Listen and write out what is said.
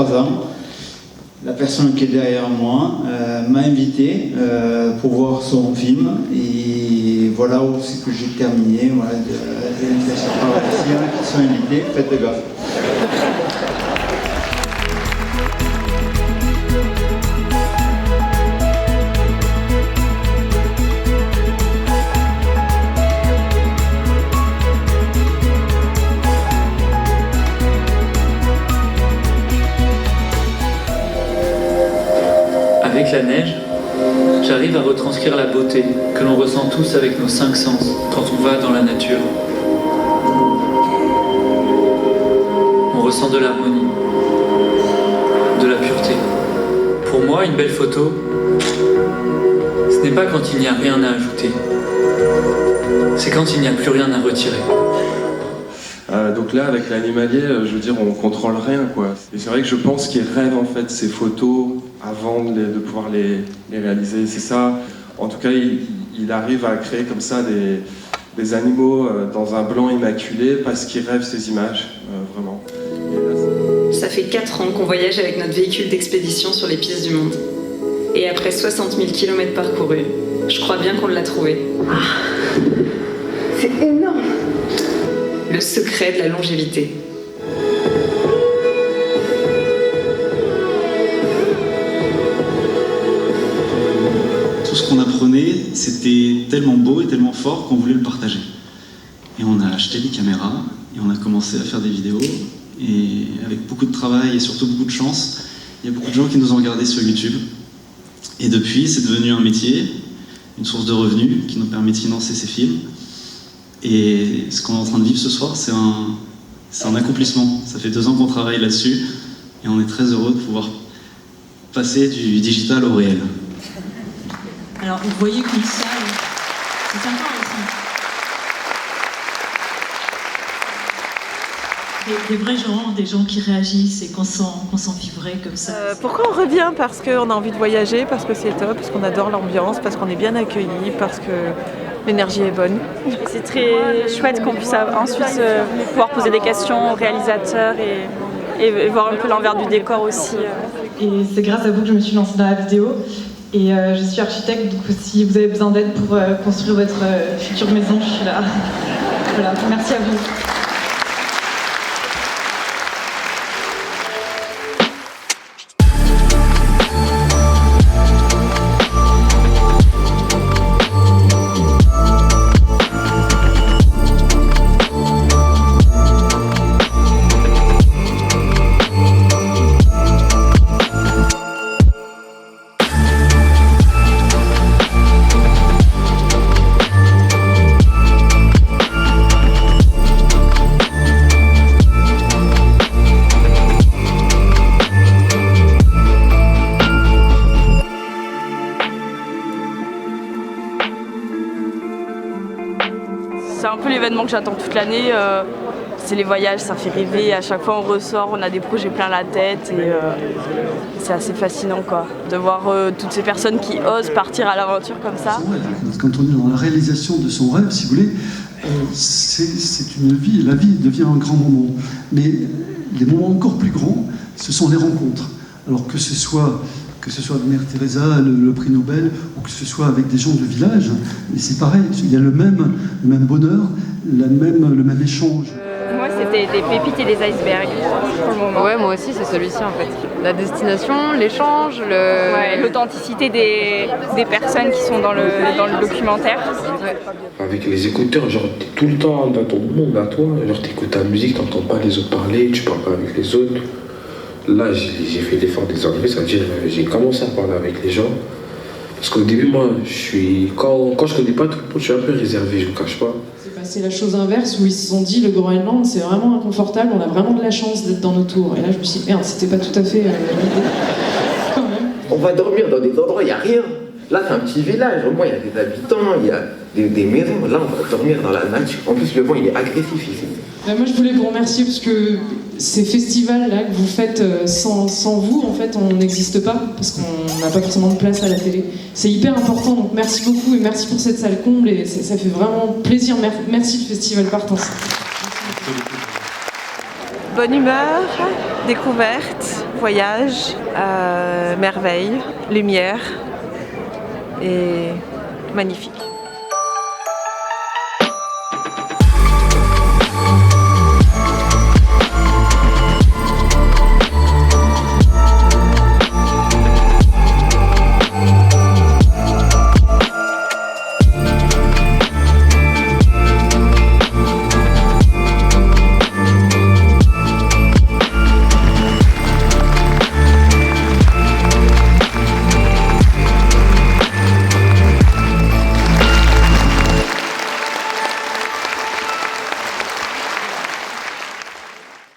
3 ans. La personne qui est derrière moi m'a invité pour voir son film. Et voilà où c'est que j'ai terminé. Voilà, des invitations par ici, qui sont invités. Faites gaffe. Avec la neige, j'arrive à retranscrire la beauté que l'on ressent tous avec nos 5 sens quand on va dans la nature. On ressent de l'harmonie, de la pureté. Pour moi, une belle photo, ce n'est pas quand il n'y a rien à ajouter, c'est quand il n'y a plus rien à retirer. Donc là, avec l'animalier, je veux dire, on contrôle rien, quoi. Et c'est vrai que je pense qu'il rêve en fait ces photos avant de pouvoir les réaliser. C'est ça. En tout cas, il arrive à créer comme ça des animaux dans un blanc immaculé parce qu'il rêve ces images, vraiment. Ça fait 4 ans qu'on voyage avec notre véhicule d'expédition sur les pistes du monde. Et après 60 000 km parcourus, je crois bien qu'on l'a trouvé. C'est énorme! Le secret de la longévité. Tout ce qu'on apprenait, c'était tellement beau et tellement fort qu'on voulait le partager. Et on a acheté des caméras et on a commencé à faire des vidéos. Et avec beaucoup de travail et surtout beaucoup de chance, il y a beaucoup de gens qui nous ont regardés sur YouTube. Et depuis, c'est devenu un métier, une source de revenus qui nous permet de financer ces films. Et ce qu'on est en train de vivre ce soir, c'est un accomplissement. Ça fait 2 ans qu'on travaille là-dessus et on est très heureux de pouvoir passer du digital au réel. Alors, vous voyez qu'une salle, c'est sympa aussi. Des vrais gens, des gens qui réagissent et qu'on sent vibrer comme ça. Pourquoi on revient? Parce qu'on a envie de voyager, parce que c'est top, parce qu'on adore l'ambiance, parce qu'on est bien accueillis, parce que l'énergie est bonne. C'est très chouette qu'on puisse ensuite pouvoir poser des questions aux réalisateurs et voir un peu l'envers du décor aussi. Et c'est grâce à vous que je me suis lancée dans la vidéo. Et je suis architecte, donc si vous avez besoin d'aide pour construire votre future maison, je suis là. Voilà, merci à vous. C'est un peu l'événement que j'attends toute l'année. C'est les voyages, ça fait rêver. À chaque fois on ressort, on a des projets plein la tête et c'est assez fascinant quoi, de voir toutes ces personnes qui osent partir à l'aventure comme ça. Quand on est dans la réalisation de son rêve, si vous voulez, c'est une vie, la vie devient un grand moment. Mais les moments encore plus grands, ce sont les rencontres. Alors que ce soit Mère Teresa, le prix Nobel, ou que ce soit avec des gens de village, mais c'est pareil, il y a le même bonheur, le même échange. Moi c'était des pépites et des icebergs pour le moment. Ouais, moi aussi c'est celui-ci en fait. La destination, l'échange, l'authenticité des personnes qui sont dans le documentaire. Ouais. Avec les écouteurs, genre t'es tout le temps dans ton monde à toi, genre t'écoutes ta musique, t'entends pas les autres parler, tu parles pas avec les autres. Là, j'ai fait l'effort des enlever, c'est-à-dire j'ai commencé à parler avec les gens. Parce qu'au début, moi, quand je connais pas tout le monde, je suis un peu réservé, je ne me cache pas. C'est passé la chose inverse où ils se sont dit le Groenland, c'est vraiment inconfortable, on a vraiment de la chance d'être dans nos tours. Et là, je me suis dit, merde, c'était pas tout à fait l'idée. Quand même. On va dormir dans des endroits, il n'y a rien. Là, c'est un petit village, au moins, il y a des habitants, il y a des maisons. Là, on va dormir dans la nature. En plus, le vent, il est agressif ici. Moi, je voulais vous remercier parce que ces festivals-là que vous faites sans vous, en fait, on n'existe pas parce qu'on n'a pas forcément de place à la télé. C'est hyper important, donc merci beaucoup et merci pour cette salle comble et ça fait vraiment plaisir. Merci le festival Partance. Bonne humeur, découverte, voyage, merveille, lumière et magnifique.